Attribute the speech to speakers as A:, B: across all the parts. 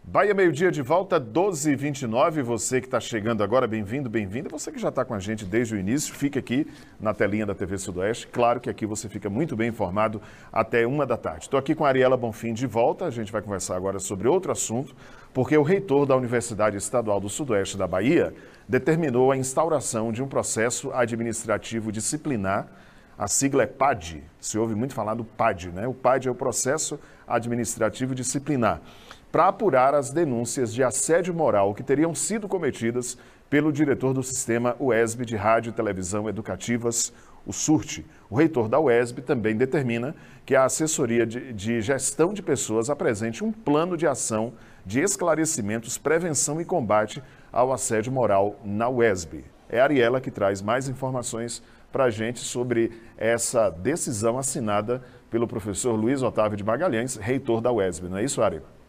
A: Bahia Meio-Dia de volta, 12h29. Você que está chegando agora, bem-vindo, bem-vinda. Você que já está com a gente desde o início, fica aqui na telinha da TV Sudoeste. Claro que aqui você fica muito bem informado até 1 da tarde. Estou aqui com a Ariela Bonfim de volta. A gente vai conversar agora sobre outro assunto, porque o reitor da Universidade Estadual do Sudoeste da Bahia determinou a instauração de um processo administrativo disciplinar. A sigla é PAD. Se ouve muito falar do PAD, né? O PAD é o Processo Administrativo Disciplinar, para apurar as denúncias de assédio moral que teriam sido cometidas pelo diretor do sistema UESB de Rádio e Televisão Educativas, o SURT. O reitor da UESB também determina que a assessoria de gestão de pessoas apresente um plano de ação de esclarecimentos, prevenção e combate ao assédio moral na UESB. É a Ariela que traz mais informações para a gente sobre essa decisão assinada pelo professor Luiz Otávio de Magalhães, reitor da UESB. Não é isso, Ariela?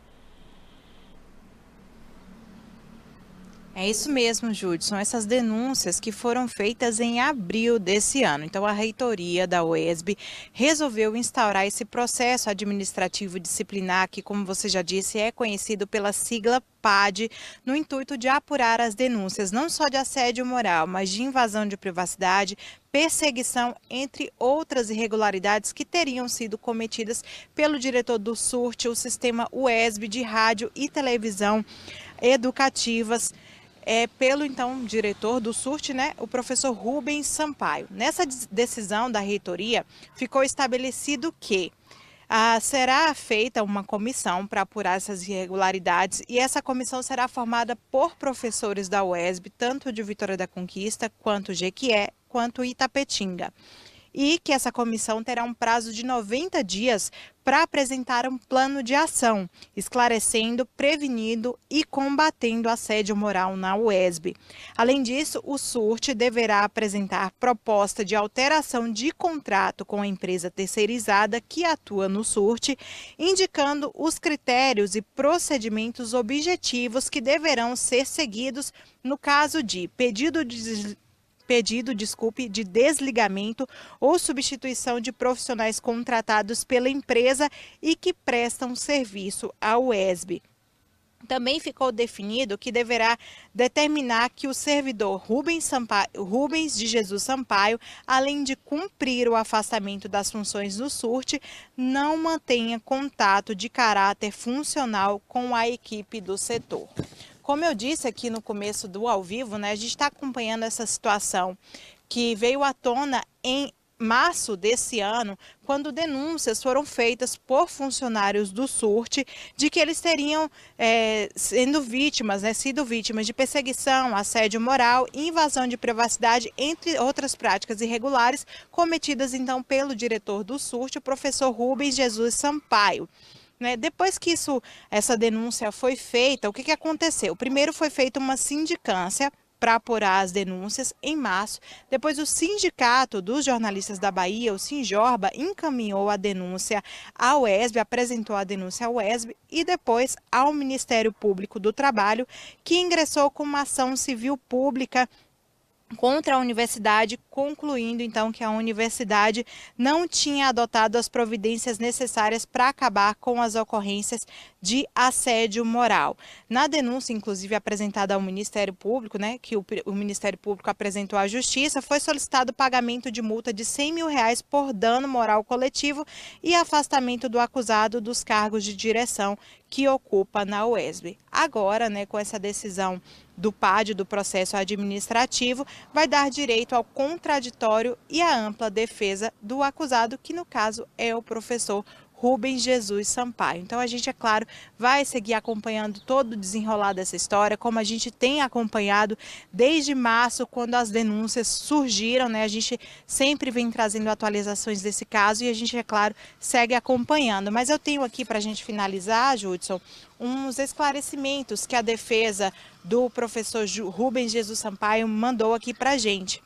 B: É isso mesmo, Júlio. São essas denúncias que foram feitas em abril desse ano. Então, a reitoria da UESB resolveu instaurar esse processo administrativo disciplinar, que, como você já disse, é conhecido pela sigla PAD, no intuito de apurar as denúncias não só de assédio moral, mas de invasão de privacidade, perseguição, entre outras irregularidades que teriam sido cometidas pelo diretor do SURT, o sistema UESB de rádio e televisão educativas, pelo então diretor do SURT, né, o professor Rubens Sampaio. Nessa decisão da reitoria, ficou estabelecido que será feita uma comissão para apurar essas irregularidades e essa comissão será formada por professores da UESB, tanto de Vitória da Conquista, quanto Jequié, quanto Itapetinga. E que essa comissão terá um prazo de 90 dias para apresentar um plano de ação, esclarecendo, prevenindo e combatendo assédio moral na UESB. Além disso, o SURT deverá apresentar proposta de alteração de contrato com a empresa terceirizada que atua no SURT, indicando os critérios e procedimentos objetivos que deverão ser seguidos no caso de pedido de desligamento ou substituição de profissionais contratados pela empresa e que prestam serviço à UESB. Também ficou definido que deverá determinar que o servidor Rubens de Jesus Sampaio, além de cumprir o afastamento das funções do SURT, não mantenha contato de caráter funcional com a equipe do setor. Como eu disse aqui no começo do ao vivo, né, a gente está acompanhando essa situação que veio à tona em março desse ano, quando denúncias foram feitas por funcionários do SURT de que eles teriam sido vítimas de perseguição, assédio moral, invasão de privacidade, entre outras práticas irregulares cometidas então pelo diretor do SURT, o professor Rubens Jesus Sampaio. Depois que essa denúncia foi feita, o que aconteceu? Primeiro foi feita uma sindicância para apurar as denúncias em março. Depois o Sindicato dos Jornalistas da Bahia, o Sinjorba, encaminhou a denúncia à UESB, apresentou a denúncia à UESB e depois ao Ministério Público do Trabalho, que ingressou com uma ação civil pública contra a universidade, concluindo então que a universidade não tinha adotado as providências necessárias para acabar com as ocorrências de assédio moral. Na denúncia, inclusive apresentada ao Ministério Público, que o Ministério Público apresentou à Justiça, foi solicitado o pagamento de multa de R$100 mil por dano moral coletivo e afastamento do acusado dos cargos de direção que ocupa na UESB. Agora, com essa decisão do PAD, do processo administrativo, vai dar direito ao contraditório e à ampla defesa do acusado, que no caso é o professor Rubens Jesus Sampaio. Então a gente, é claro, vai seguir acompanhando todo o desenrolar dessa história, como a gente tem acompanhado desde março, quando as denúncias surgiram, A gente sempre vem trazendo atualizações desse caso e a gente, é claro, segue acompanhando. Mas eu tenho aqui para a gente finalizar, Judson, uns esclarecimentos que a defesa do professor Rubens Jesus Sampaio mandou aqui para a gente.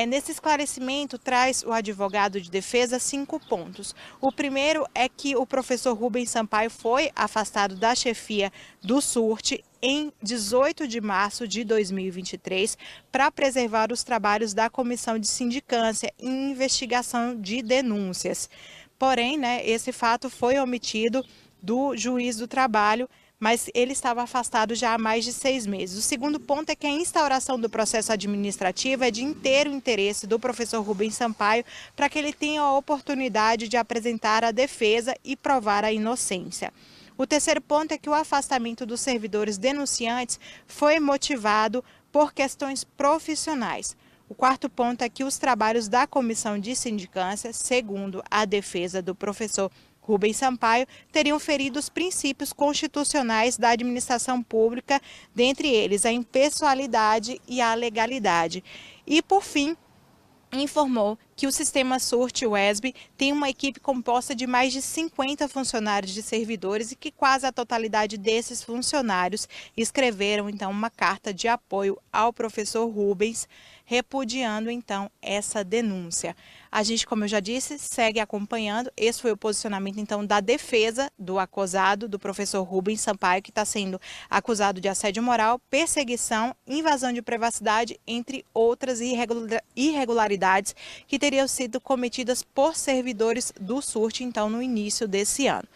B: Nesse esclarecimento, traz o advogado de defesa 5 pontos. O primeiro é que o professor Rubens Sampaio foi afastado da chefia do SURT em 18 de março de 2023 para preservar os trabalhos da Comissão de Sindicância e Investigação de Denúncias. Porém, esse fato foi omitido do juiz do trabalho, mas ele estava afastado já há mais de 6 meses. O segundo ponto é que a instauração do processo administrativo é de inteiro interesse do professor Rubens Sampaio para que ele tenha a oportunidade de apresentar a defesa e provar a inocência. O terceiro ponto é que o afastamento dos servidores denunciantes foi motivado por questões profissionais. O quarto ponto é que os trabalhos da comissão de sindicância, segundo a defesa do professor Rubens Sampaio, teriam ferido os princípios constitucionais da administração pública, dentre eles a impessoalidade e a legalidade. E, por fim, informou que o sistema SURT-UESB tem uma equipe composta de mais de 50 funcionários de servidores e que quase a totalidade desses funcionários escreveram, então, uma carta de apoio ao professor Rubens, repudiando, então, essa denúncia. A gente, como eu já disse, segue acompanhando. Esse foi o posicionamento, então, da defesa do acusado, do professor Rubens Sampaio, que está sendo acusado de assédio moral, perseguição, invasão de privacidade, entre outras irregularidades que teriam sido cometidas por servidores do SURT, então, no início desse ano.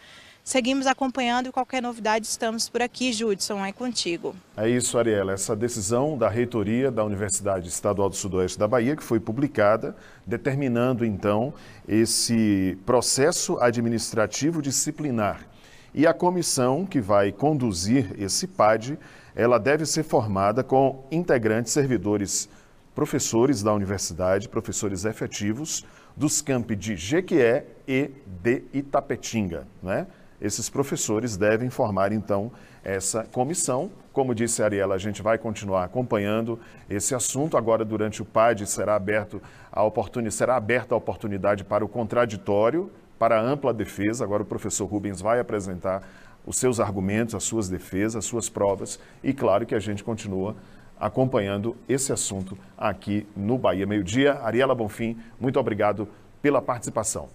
B: Seguimos acompanhando e qualquer novidade estamos por aqui. Judson, é contigo.
A: É isso, Ariela. Essa decisão da reitoria da Universidade Estadual do Sudoeste da Bahia, que foi publicada, determinando então esse processo administrativo disciplinar. E a comissão que vai conduzir esse PAD, ela deve ser formada com integrantes servidores professores da universidade, professores efetivos dos campi de Jequié e de Itapetinga, né? Esses professores devem formar, então, essa comissão. Como disse a Ariela, a gente vai continuar acompanhando esse assunto. Agora, durante o PAD, será aberta a oportunidade para o contraditório, para a ampla defesa. Agora o professor Rubens vai apresentar os seus argumentos, as suas defesas, as suas provas. E claro que a gente continua acompanhando esse assunto aqui no Bahia Meio Dia. Ariela Bonfim, muito obrigado pela participação.